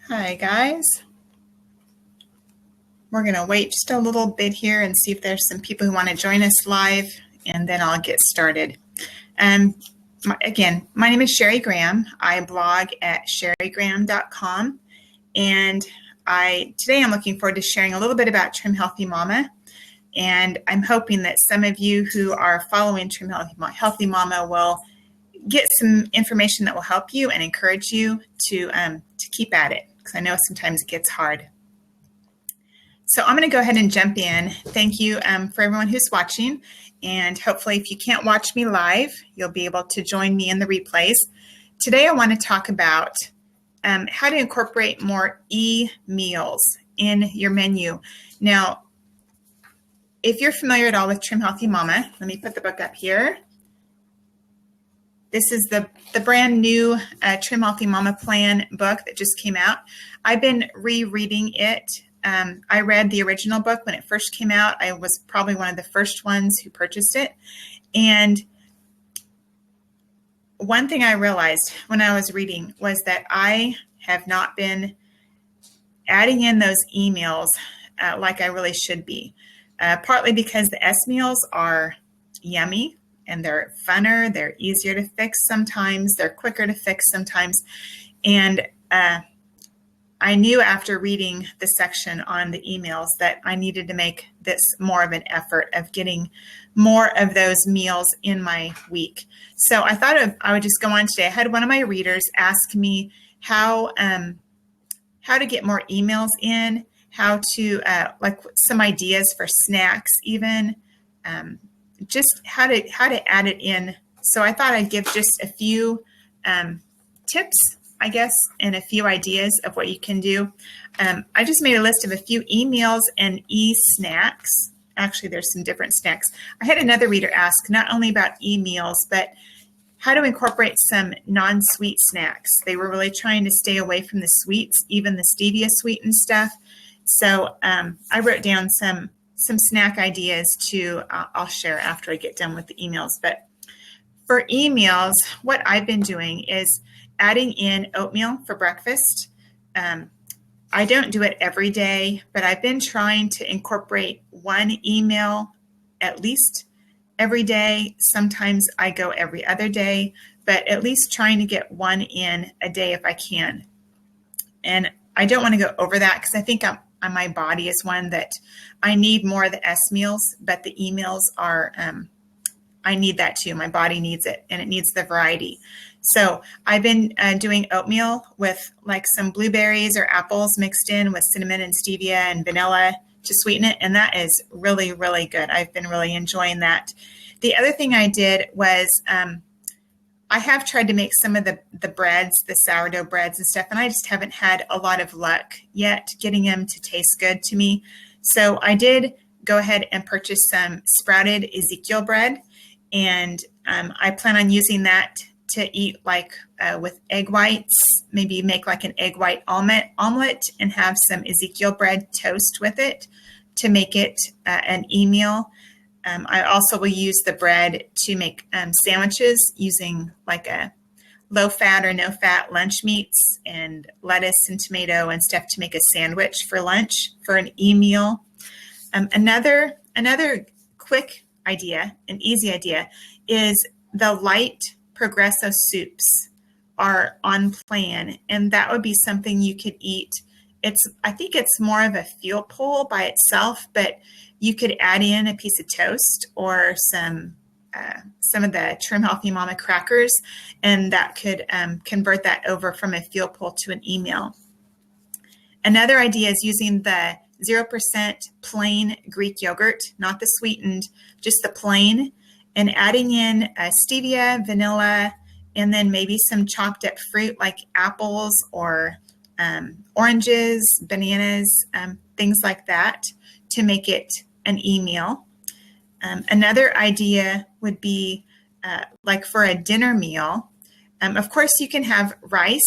Hi guys. We're going to wait just a little bit here and see if there's some people who want to join us live, and then I'll get started. Again, my name is Sherry Graham. I blog at sherrygraham.com, and today I'm looking forward to sharing a little bit about Trim Healthy Mama, and I'm hoping that some of you who are following Trim Healthy Mama will get some information that will help you and encourage you to keep at it, because I know sometimes it gets hard. So I'm going to go ahead and jump in. Thank you for everyone who's watching. And hopefully if you can't watch me live, you'll be able to join me in the replays. Today I want to talk about how to incorporate more e-meals in your menu. Now, if you're familiar at all with Trim Healthy Mama, let me put the book up here. This is the brand new Trim Healthy Mama Plan book that just came out. I've been rereading it. I read the original book when it first came out. I was probably one of the first ones who purchased it. And one thing I realized when I was reading was that I have not been adding in those emails like I really should be. Partly because the S meals are yummy and they're funner, they're easier to fix sometimes, they're quicker to fix sometimes. And I knew after reading the section on the emails that I needed to make this more of an effort of getting more of those meals in my week. So I thought I would just go on today. I had one of my readers ask me how to get more emails in, how to like some ideas for snacks, even just how to add it in. So I thought I'd give just a few tips, I guess, and a few ideas of what you can do. I just made a list of a few e-meals and e-snacks. Actually, there's some different snacks. I had another reader ask not only about e-meals, but how to incorporate some non-sweet snacks. They were really trying to stay away from the sweets, even the stevia sweetened stuff. So I wrote down some snack ideas I'll share after I get done with the emails. But for e-meals, what I've been doing is adding in oatmeal for breakfast. I don't do it every day, but I've been trying to incorporate one e-meal at least every day. Sometimes I go every other day, but at least trying to get one in a day if I can. And I don't want to go over that because I think my body is one that I need more of the S meals, but the E meals are, I need that too. My body needs it, and it needs the variety. So I've been doing oatmeal with like some blueberries or apples mixed in with cinnamon and stevia and vanilla to sweeten it. And that is really, really good. I've been really enjoying that. The other thing I did was I have tried to make some of the breads, the sourdough breads and stuff, and I just haven't had a lot of luck yet getting them to taste good to me. So I did go ahead and purchase some sprouted Ezekiel bread, and I plan on using that to eat like with egg whites, maybe make like an egg white omelet and have some Ezekiel bread toast with it to make it an e-meal. I also will use the bread to make sandwiches using like a low-fat or no-fat lunch meats and lettuce and tomato and stuff to make a sandwich for lunch for an e-meal. Another quick idea, an easy idea, is the light Progresso soups are on plan, and that would be something you could eat. I think it's more of a fuel pull by itself, but you could add in a piece of toast or some of the Trim Healthy Mama crackers, and that could convert that over from a fuel pull to an e-meal. Another idea is using the 0% plain Greek yogurt, not the sweetened, just the plain, and adding in stevia, vanilla, and then maybe some chopped up fruit like apples or oranges, bananas, things like that to make it an e-meal. Another idea would be like for a dinner meal. Of course, you can have rice.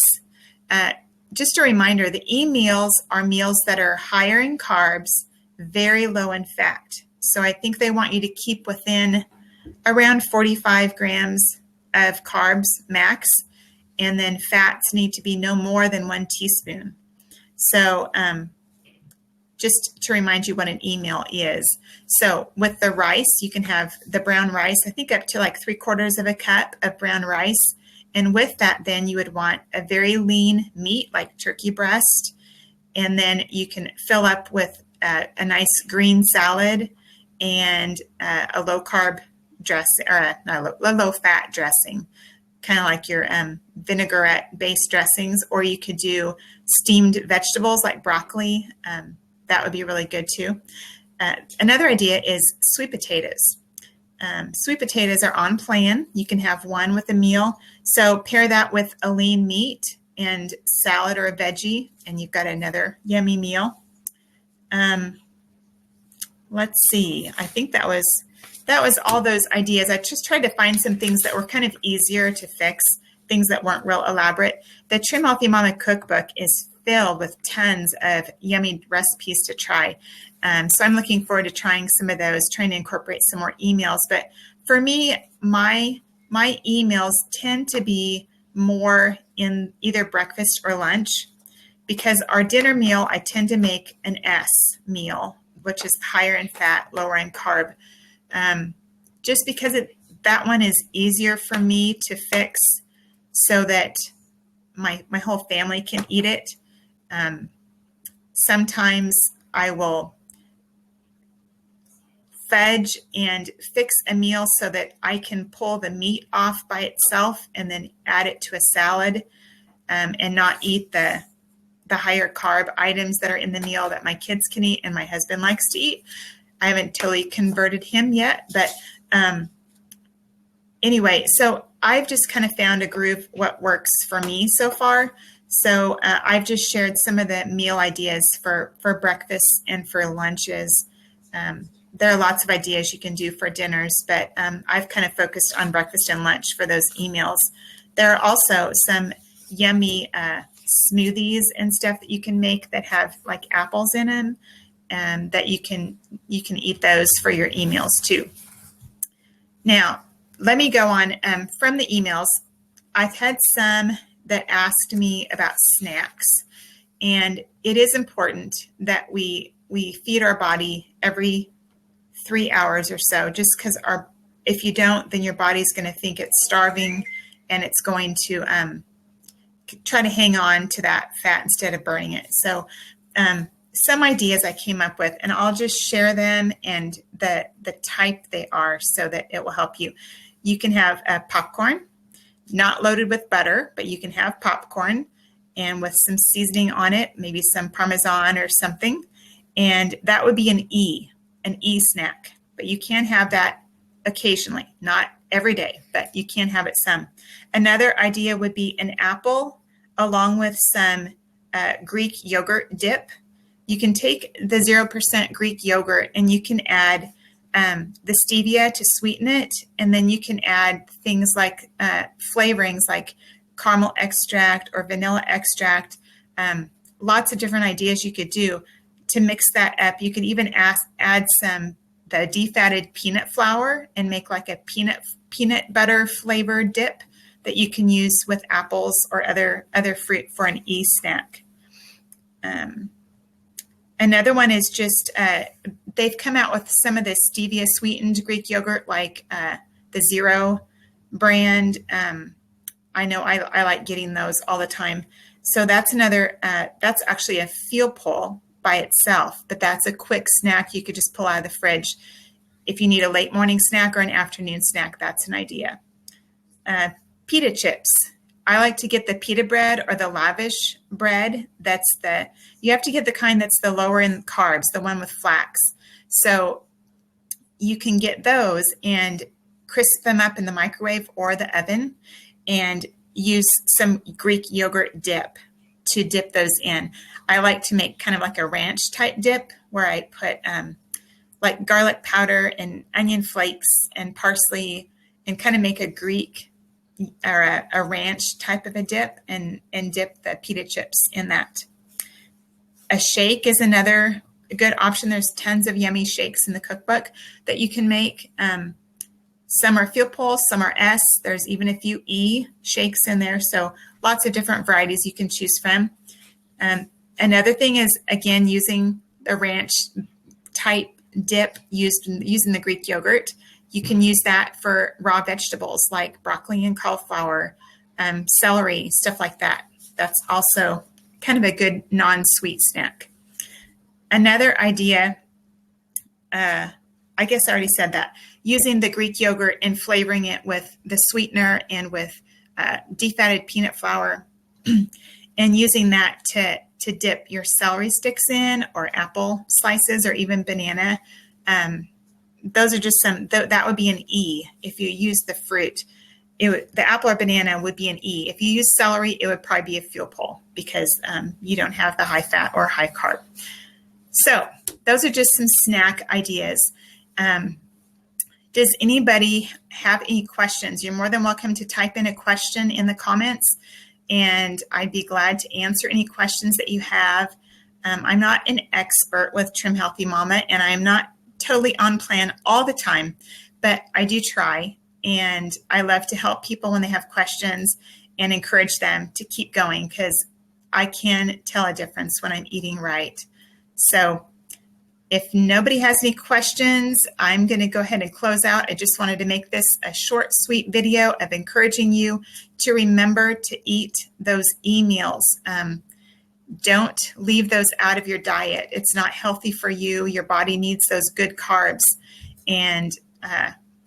Just a reminder, the e-meals are meals that are higher in carbs, very low in fat. So I think they want you to keep within around 45 grams of carbs max, and then fats need to be no more than 1 teaspoon. So just to remind you what an e-meal is. So with the rice, you can have the brown rice, I think up to like 3/4 of a cup of brown rice. And with that, then you would want a very lean meat like turkey breast. And then you can fill up with a nice green salad and a low carb dressing, or a low fat dressing, kind of like your vinaigrette based dressings. Or you could do steamed vegetables like broccoli. That would be really good too. Another idea is sweet potatoes. Sweet potatoes are on plan. You can have one with a meal. So pair that with a lean meat and salad or a veggie, and you've got another yummy meal. Let's see. I think that was all those ideas. I just tried to find some things that were kind of easier to fix, things that weren't real elaborate. The Trim Healthy Mama cookbook is filled with tons of yummy recipes to try. So I'm looking forward to trying some of those, trying to incorporate some more emails. But for me, my emails tend to be more in either breakfast or lunch, because our dinner meal, I tend to make an S meal, which is higher in fat, lower in carb, just because that one is easier for me to fix so that my whole family can eat it. Sometimes I will fudge and fix a meal so that I can pull the meat off by itself and then add it to a salad, and not eat the higher carb items that are in the meal that my kids can eat and my husband likes to eat. I haven't totally converted him yet, but anyway, so I've just kind of found a groove what works for me so far. So I've just shared some of the meal ideas for breakfast and for lunches. There are lots of ideas you can do for dinners, but I've kind of focused on breakfast and lunch for those emails. There are also some yummy smoothies and stuff that you can make that have like apples in them, and that you can eat those for your emails too. Now, let me go on from the emails. I've had some that asked me about snacks, and it is important that we feed our body every 3 hours or so, just because if you don't, then your body's going to think it's starving, and it's going to try to hang on to that fat instead of burning it. So some ideas I came up with, and I'll just share them and the type they are so that it will help you. You can have popcorn, not loaded with butter, but you can have popcorn and with some seasoning on it, maybe some Parmesan or something. And that would be an E snack. But you can have that occasionally, not every day, but you can have it some. Another idea would be an apple along with some Greek yogurt dip. You can take the 0% Greek yogurt and you can add the stevia to sweeten it. And then you can add things like flavorings like caramel extract or vanilla extract. Lots of different ideas you could do to mix that up. You could even add the defatted peanut flour and make like a peanut butter flavored dip that you can use with apples or other fruit for an E snack. Another one is just, they've come out with some of the stevia sweetened Greek yogurt, like the Zero brand. I know I like getting those all the time. So that's another, that's actually a fuel pull by itself, but that's a quick snack you could just pull out of the fridge. If you need a late morning snack or an afternoon snack, that's an idea. Pita chips. I like to get the pita bread or the lavish bread. You have to get the kind that's the lower in carbs, the one with flax. So you can get those and crisp them up in the microwave or the oven and use some Greek yogurt dip to dip those in. I like to make kind of like a ranch type dip where I put like garlic powder and onion flakes and parsley and kind of make a Greek or a ranch type of a dip and dip the pita chips in that. A shake is another good option. There's tons of yummy shakes in the cookbook that you can make. Some are fuel pulse, some are S. There's even a few E shakes in there. So lots of different varieties you can choose from. Another thing is, again, using the ranch type dip using the Greek yogurt. You can use that for raw vegetables like broccoli and cauliflower, celery, stuff like that. That's also kind of a good non-sweet snack. Another idea, I guess I already said that, using the Greek yogurt and flavoring it with the sweetener and with defatted peanut flour and using that to dip your celery sticks in, or apple slices, or even banana. Those are just some, that would be an E if you use the fruit. The apple or banana would be an E. If you use celery, it would probably be a fuel pole because you don't have the high fat or high carb. So those are just some snack ideas. Does anybody have any questions? You're more than welcome to type in a question in the comments, and I'd be glad to answer any questions that you have. I'm not an expert with Trim Healthy Mama, and I'm not totally on plan all the time, but I do try, and I love to help people when they have questions and encourage them to keep going, because I can tell a difference when I'm eating right. So if nobody has any questions, I'm going to go ahead and close out. I just wanted to make this a short, sweet video of encouraging you to remember to eat those e-meals. Don't leave those out of your diet. It's not healthy for you. Your body needs those good carbs. And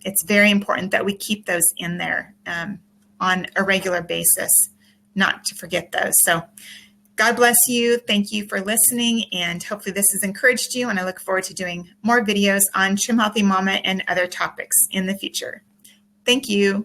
it's very important that we keep those in there on a regular basis, not to forget those. So God bless you. Thank you for listening. And hopefully this has encouraged you. And I look forward to doing more videos on Trim Healthy Mama and other topics in the future. Thank you.